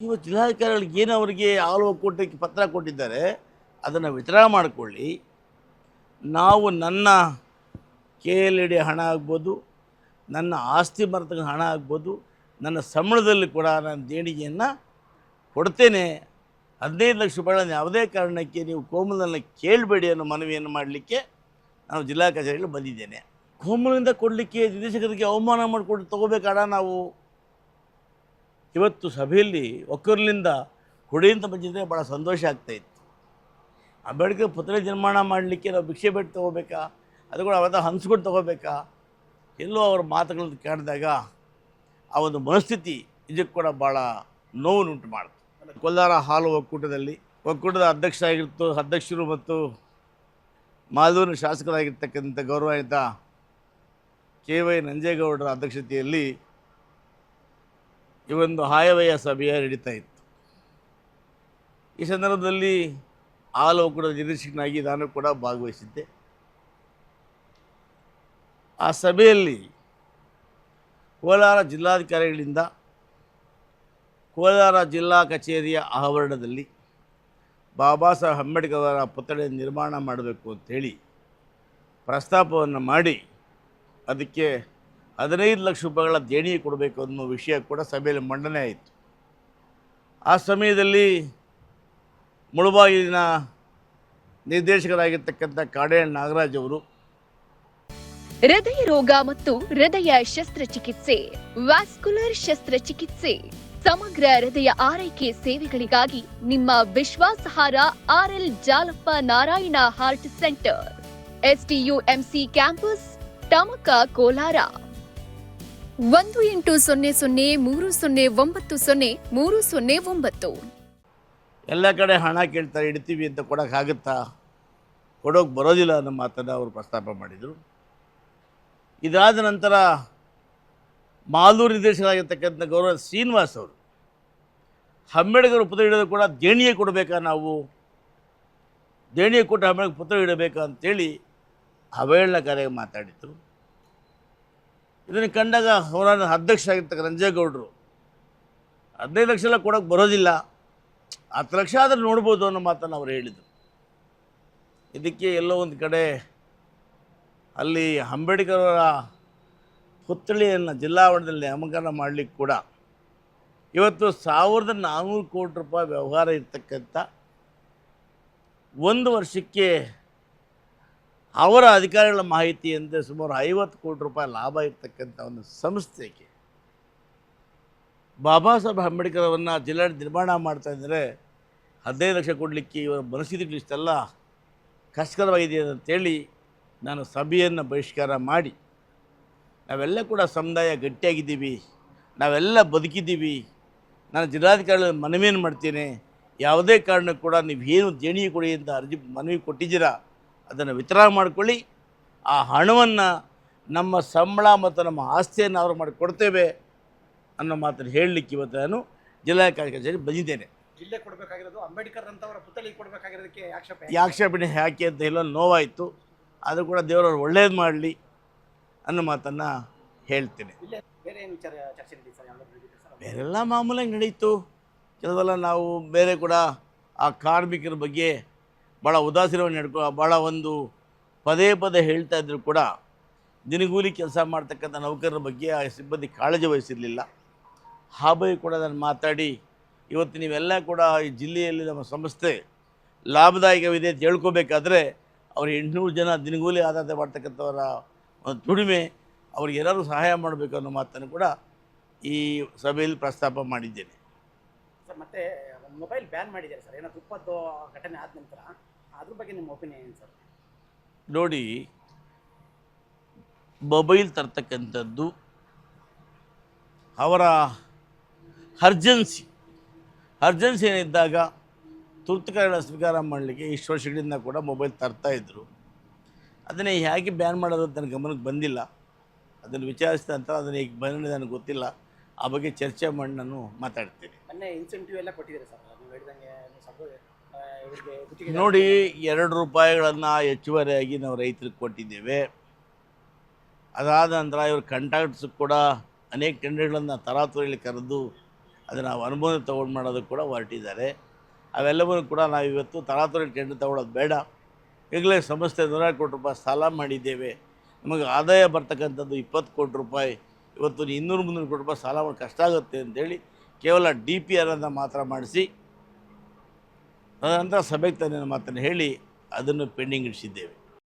ಇವತ್ತು ಜಿಲ್ಲಾಧಿಕಾರಿಗಳಿಗೆ ಏನು ಅವರಿಗೆ ಹಾಲು ಒಕ್ಕೂಟಕ್ಕೆ ಪತ್ರ ಕೊಟ್ಟಿದ್ದಾರೆ ಅದನ್ನು ವಿತರಣೆ ಮಾಡಿಕೊಳ್ಳಿ. ನಾವು ನನ್ನ ಕೆ ಎಲ್ ಇ ಡಿ ಹಣ ಆಗ್ಬೋದು, ನನ್ನ ಆಸ್ತಿ ಮರತಕ್ಕ ಹಣ ಆಗ್ಬೋದು, ನನ್ನ ಸಂಬಳದಲ್ಲಿ ಕೂಡ ನಾನು ದೇಣಿಗೆಯನ್ನು ಕೊಡ್ತೇನೆ. 15 ಲಕ್ಷ ರೂಪಾಯಿಗಳನ್ನು ಯಾವುದೇ ಕಾರಣಕ್ಕೆ ನೀವು ಕೋಮಲನ್ನು ಕೇಳಬೇಡಿ ಅನ್ನೋ ಮನವಿಯನ್ನು ಮಾಡಲಿಕ್ಕೆ ನಾನು ಜಿಲ್ಲಾ ಕಚೇರಿಯಲ್ಲಿ ಬಂದಿದ್ದೇನೆ. ಕೋಮಲಿಂದ ಕೊಡಲಿಕ್ಕೆ ನಿರ್ದೇಶಕರಿಗೆ ಅವಮಾನ ಮಾಡಿಕೊಂಡು ತೊಗೋಬೇಕು ಹಣ ನಾವು. ಇವತ್ತು ಸಭೆಯಲ್ಲಿ ಒಕ್ಕೂರಿನಿಂದ ಕೊಡಿ ಅಂತ ಬಂದಿದ್ದರೆ ಭಾಳ ಸಂತೋಷ ಆಗ್ತಾಯಿತ್ತು. ಅಂಬೇಡ್ಕರ್ ಪುತ್ಥಳಿ ನಿರ್ಮಾಣ ಮಾಡಲಿಕ್ಕೆ ನಾವು ಭಿಕ್ಷೆ ಬೇಡ ತೊಗೋಬೇಕಾ, ಅದು ಕೂಡ ಅವತ್ತ ಹಂಚ್ಕೊಂಡು ತೊಗೋಬೇಕಾ? ಎಲ್ಲೋ ಅವ್ರ ಮಾತುಗಳನ್ನು ಕೇಳಿದಾಗ ಆ ಒಂದು ಮನಸ್ಥಿತಿ ಇದಕ್ಕೆ ಕೂಡ ಭಾಳ ನೋವುನ್ನುಂಟು ಮಾಡ್ತು. ಕೋಲಾರ ಹಾಲು ಒಕ್ಕೂಟದ ಅಧ್ಯಕ್ಷರು ಮತ್ತು ಮಾಲೂರಿನ ಶಾಸಕರಾಗಿರ್ತಕ್ಕಂಥ ಗೌರವಾನ್ವಿತ ಕೆ ವೈ ನಂಜೇಗೌಡರ ಅಧ್ಯಕ್ಷತೆಯಲ್ಲಿ ಈ ಒಂದು ಆಯವ್ಯಯ ಸಭೆಯ ನಡೀತಾ ಇತ್ತು. ಈ ಸಂದರ್ಭದಲ್ಲಿ ಹಾಲು ಒಕ್ಕೂಟದ ನಿರ್ದೇಶಕನಾಗಿ ನಾನು ಕೂಡ ಭಾಗವಹಿಸಿದ್ದೆ. ಆ ಸಭೆಯಲ್ಲಿ ಕೋಲಾರ ಜಿಲ್ಲಾಧಿಕಾರಿಗಳಿಂದ ಕೋಲಾರ ಜಿಲ್ಲಾ ಕಚೇರಿಯ ಆವರಣದಲ್ಲಿ ಬಾಬಾ ಸಾಹೇಬ್ ಅಂಬೇಡ್ಕರ್ ಅವರ ಪುತ್ಥಳಿ ನಿರ್ಮಾಣ ಮಾಡಬೇಕು ಅಂಥೇಳಿ ಪ್ರಸ್ತಾಪವನ್ನು ಮಾಡಿ ಅದಕ್ಕೆ 15 ಲಕ್ಷ ರೂಪಾಯಿಗಳ ದೇಣಿಗೆ ಕೊಡಬೇಕು ಅನ್ನೋ ವಿಷಯ ಕೂಡ ಸಭೆಯಲ್ಲಿ ಮಂಡನೆ ಆಯಿತು. ಆ ಸಮಯದಲ್ಲಿ ಮುಳಬಾಗಿಲಿನ ನಿರ್ದೇಶಕರಾಗಿರ್ತಕ್ಕಂಥ ಕಾಡೇಳ್ ನಾಗರಾಜ್ ಅವರು ಹೃದಯ ರೋಗ ಮತ್ತು ಹೃದಯ ಶಸ್ತ್ರಚಿಕಿತ್ಸೆ, ವ್ಯಾಸ್ಕುಲರ್ ಶಸ್ತ್ರಚಿಕಿತ್ಸೆ, ಸಮಗ್ರ ಹೃದಯ ಆರೈಕೆ ಸೇವೆಗಳಿಗಾಗಿ ನಿಮ್ಮ ವಿಶ್ವಾಸಾರ್ಹ RL Jalappa Narayana heart centre, STUMC campus, Tamaka, Kolar. 180030090309. ಎಲ್ಲ ಕಡೆ ಹಣ ಕೇಳ್ತಾರೆ, ಇಡ್ತೀವಿ ಅಂತ ಕೊಡೋಕ್ಕಾಗುತ್ತಾ, ಕೊಡೋಕೆ ಬರೋದಿಲ್ಲ ಅನ್ನೋ ಮಾತನ್ನು ಅವರು ಪ್ರಸ್ತಾಪ ಮಾಡಿದರು. ಇದಾದ ನಂತರ ಮಾಲೂರು ನಿರ್ದೇಶಕರಾಗಿರ್ತಕ್ಕಂಥ ಗೌರವ ಶ್ರೀನಿವಾಸ್ ಅವರು ಅಂಬೇಡ್ಕರ್ ಪುತ್ಥಳಿ ಇಡೋದು ಕೂಡ ದೇಣಿಗೆ ಕೊಡಬೇಕಾ, ನಾವು ದೇಣಿಗೆ ಕೊಟ್ಟು ಅಂಬೇಡ್ಕರ್ ಪುತ್ಥಳಿ ಇಡಬೇಕಾ ಅಂತೇಳಿ ಅವಹೇಳನಕಾರಿಯಾಗಿ ಮಾತಾಡಿದರು. ಇದನ್ನು ಕಂಡಾಗ ಅವರ ಅಧ್ಯಕ್ಷರಾಗಿರ್ತಕ್ಕ ನಂಜೇಗೌಡರು 15 ಲಕ್ಷ ಎಲ್ಲ ಕೊಡೋಕ್ಕೆ ಬರೋದಿಲ್ಲ, 10 ಲಕ್ಷ ಆದರೆ ನೋಡ್ಬೋದು ಅನ್ನೋ ಮಾತನ್ನು ಅವರು ಹೇಳಿದರು. ಇದಕ್ಕೆ ಎಲ್ಲೋ ಒಂದು ಕಡೆ ಅಲ್ಲಿ ಅಂಬೇಡ್ಕರ್ ಅವರ ಪುತ್ಥಳಿಯನ್ನು ಜಿಲ್ಲಾವರಣದಲ್ಲಿ ನಾಮಕರಣ ಮಾಡಲಿಕ್ಕೆ ಕೂಡ ಇವತ್ತು 1400 ಕೋಟಿ ರೂಪಾಯಿ ವ್ಯವಹಾರ ಇರ್ತಕ್ಕಂಥ, ಒಂದು ವರ್ಷಕ್ಕೆ ಅವರ ಅಧಿಕಾರಿಗಳ ಮಾಹಿತಿಯಂತೆ ಸುಮಾರು 50 ಕೋಟಿ ರೂಪಾಯಿ ಲಾಭ ಇರ್ತಕ್ಕಂಥ ಒಂದು ಸಂಸ್ಥೆಗೆ ಬಾಬಾ ಸಾಹೇಬ್ ಅಂಬೇಡ್ಕರ್ ಅವರನ್ನು ಜಿಲ್ಲಾಡಳಿತ ನಿರ್ಮಾಣ ಮಾಡ್ತಾಯಿದ್ದಾರೆ, 15 ಲಕ್ಷ ಕೊಡಲಿಕ್ಕೆ ಇವರ ಮನಸ್ಥಿತಿಗಳು ಇಷ್ಟೆಲ್ಲ ಕಷ್ಟಕರವಾಗಿದೆ ಅಂತೇಳಿ ನಾನು ಸಭೆಯನ್ನು ಬಹಿಷ್ಕಾರ ಮಾಡಿ, ನಾವೆಲ್ಲ ಕೂಡ ಸಮುದಾಯ ಗಟ್ಟಿಯಾಗಿದ್ದೀವಿ, ನಾವೆಲ್ಲ ಬದುಕಿದ್ದೀವಿ, ನಾನು ಜಿಲ್ಲಾಧಿಕಾರಿಗಳ ಮನವಿಯನ್ನು ಮಾಡ್ತೇನೆ, ಯಾವುದೇ ಕಾರಣಕ್ಕೂ ಕೂಡ ನೀವೇನು ದೇಣಿಗೆ ಕೊಡಿ ಅಂತ ಮನವಿ ಕೊಟ್ಟಿದ್ದೀರಾ ಅದನ್ನು ವಿತರಣೆ ಮಾಡಿಕೊಳ್ಳಿ, ಆ ಹಣವನ್ನು ನಮ್ಮ ಸಂಬಳ ಮತ್ತು ನಮ್ಮ ಆಸ್ತಿಯನ್ನು ಅವರು ಮಾಡಿ ಕೊಡ್ತೇವೆ ಅನ್ನೋ ಮಾತನ್ನು ಹೇಳಲಿಕ್ಕೆ ಇವತ್ತು ನಾನು ಜಿಲ್ಲಾ ಕಚೇರಿ ಬಂದಿದ್ದೇನೆ. ಜಿಲ್ಲೆ ಕೊಡಬೇಕಾಗಿರೋದು ಅಂಬೇಡ್ಕರ್ ಅಂತವರ ಪುತ್ಥಳಿ ಕೊಡಬೇಕಾಗಿರೋದಕ್ಕೆ ಆಕ್ಷೇಪಣೆ ಹಾಕಿ ಅಂತ ಹೇಳೋ ನೋವಾಯಿತು. ಅದು ಕೂಡ ದೇವರವ್ರು ಒಳ್ಳೇದು ಮಾಡಲಿ ಅನ್ನೋ ಮಾತನ್ನು ಹೇಳ್ತೇನೆ. ಬೇರೆಲ್ಲ ಮಾಮೂಲಾಗಿ ನಡೀತು. ಕೆಲವೆಲ್ಲ ನಾವು ಬೇರೆ ಕೂಡ ಆ ಕಾರ್ಮಿಕರ ಬಗ್ಗೆ ಭಾಳ ಉದಾಸೀನವಾಗಿ ಭಾಳ ಒಂದು ಪದೇ ಪದೇ ಹೇಳ್ತಾ ಇದ್ದರೂ ಕೂಡ ದಿನಗೂಲಿ ಕೆಲಸ ಮಾಡ್ತಕ್ಕಂಥ ನೌಕರರ ಬಗ್ಗೆ ಆ ಸಿಬ್ಬಂದಿ ಕಾಳಜಿ ವಹಿಸಿರಲಿಲ್ಲ. ಆ ಬಗ್ಗೆ ಕೂಡ ನಾನು ಮಾತಾಡಿ, ಇವತ್ತು ನೀವೆಲ್ಲ ಕೂಡ ಈ ಜಿಲ್ಲೆಯಲ್ಲಿ ನಮ್ಮ ಸಂಸ್ಥೆ ಲಾಭದಾಯಕವಿದೆ ಅಂತ ಹೇಳ್ಕೋಬೇಕಾದ್ರೆ ಅವ್ರು 800 ಜನ ದಿನಗೂಲಿ ಆದಾಯ ಮಾಡ್ತಕ್ಕಂಥವರ ಒಂದು ದುಡಿಮೆ, ಅವ್ರಿಗೆ ಏನಾದರೂ ಸಹಾಯ ಮಾಡಬೇಕು ಅನ್ನೋ ಮಾತನ್ನು ಕೂಡ ಈ ಸಭೆಯಲ್ಲಿ ಪ್ರಸ್ತಾಪ ಮಾಡಿದ್ದೇನೆ. ಸರ್, ಮತ್ತೆ ಮೊಬೈಲ್ ಬ್ಯಾನ್ ಮಾಡಿದ್ದಾರೆ ಸರ್, ಏನೋ ತುಪ್ಪದ್ದು ಘಟನೆ ಆದ ನಂತರ ಅದ್ರ ಬಗ್ಗೆ ನಿಮ್ಮ ಒಪಿನಿಯನ್ ಏನು ಸರ್? ನೋಡಿ, ಮೊಬೈಲ್ ತರ್ತಕ್ಕಂಥದ್ದು ಅವರ ಅರ್ಜೆನ್ಸಿ ಏನಿದ್ದಾಗ ತುರ್ತು ಕಾರ್ಯಗಳ ಸ್ವೀಕಾರ ಮಾಡಲಿಕ್ಕೆ ಇಷ್ಟು ವರ್ಷಗಳಿಂದ ಕೂಡ ಮೊಬೈಲ್ ತರ್ತಾಯಿದ್ರು. ಅದನ್ನೇ ಹೇಗೆ ಬ್ಯಾನ್ ಮಾಡೋದು ಅಂತ ನನ್ನ ಗಮನಕ್ಕೆ ಬಂದಿಲ್ಲ. ಅದನ್ನು ವಿಚಾರಿಸಿದ ನಂತರ ಅದನ್ನು ಈಗ ಬಂದಿದೆ ನನಗೆ ಗೊತ್ತಿಲ್ಲ. ಆ ಬಗ್ಗೆ ಚರ್ಚೆ ಮಾಡಿ ನಾನು ಮಾತಾಡ್ತೀನಿ. ಮೊನ್ನೆ ಇನ್ಸೆಂಟಿವ್ ಎಲ್ಲ ಕೊಟ್ಟಿದ್ದಾರೆ ಸರ್, ನೀವು ಹೇಳಿದಂಗೆ ನೋಡಿ, 2 ರೂಪಾಯಿಗಳನ್ನು ಹೆಚ್ಚುವರಿಯಾಗಿ ನಾವು ರೈತರಿಗೆ ಕೊಟ್ಟಿದ್ದೇವೆ. ಅದಾದ ನಂತರ ಇವರು ಕಾಂಟ್ರಾಕ್ಟ್ಸ್ ಕೂಡ ಅನೇಕ ಟೆಂಡರ್ಗಳನ್ನು ತರಾತುರಿಯಲ್ಲಿ ಕರೆದು ಅದನ್ನು ನಾವು ಅನುಮೋದನೆ ತೊಗೊಂಡು ಮಾಡೋದಕ್ಕೆ ಕೂಡ ಹೊರಟಿದ್ದಾರೆ. ಅವೆಲ್ಲವನ್ನೂ ಕೂಡ ನಾವು ಇವತ್ತು ತರಾತುರಿ ಟೆಂಡರ್ ತೊಗೊಳ್ಳೋದು ಬೇಡ, ಈಗಲೇ ಸಂಸ್ಥೆ 100 ಕೋಟಿ ರೂಪಾಯಿ ಸಾಲ ಮಾಡಿದ್ದೇವೆ, ನಮಗೆ ಆದಾಯ ಬರ್ತಕ್ಕಂಥದ್ದು 20 ಕೋಟಿ ರೂಪಾಯಿ, ಇವತ್ತು 200-300 ಕೋಟಿ ರೂಪಾಯಿ ಸಾಲ ಮಾಡಿ ಕಷ್ಟ ಆಗುತ್ತೆ ಅಂತೇಳಿ ಕೇವಲ DPR ಅಂತ ಮಾತ್ರ ಮಾಡಿಸಿ ತದನಂತರ ಸಭೆಗೆ ತಂದೆ ಮಾತನ್ನು ಹೇಳಿ ಅದನ್ನು ಪೆಂಡಿಂಗ್ ಇಡಿಸಿದ್ದೇವೆ.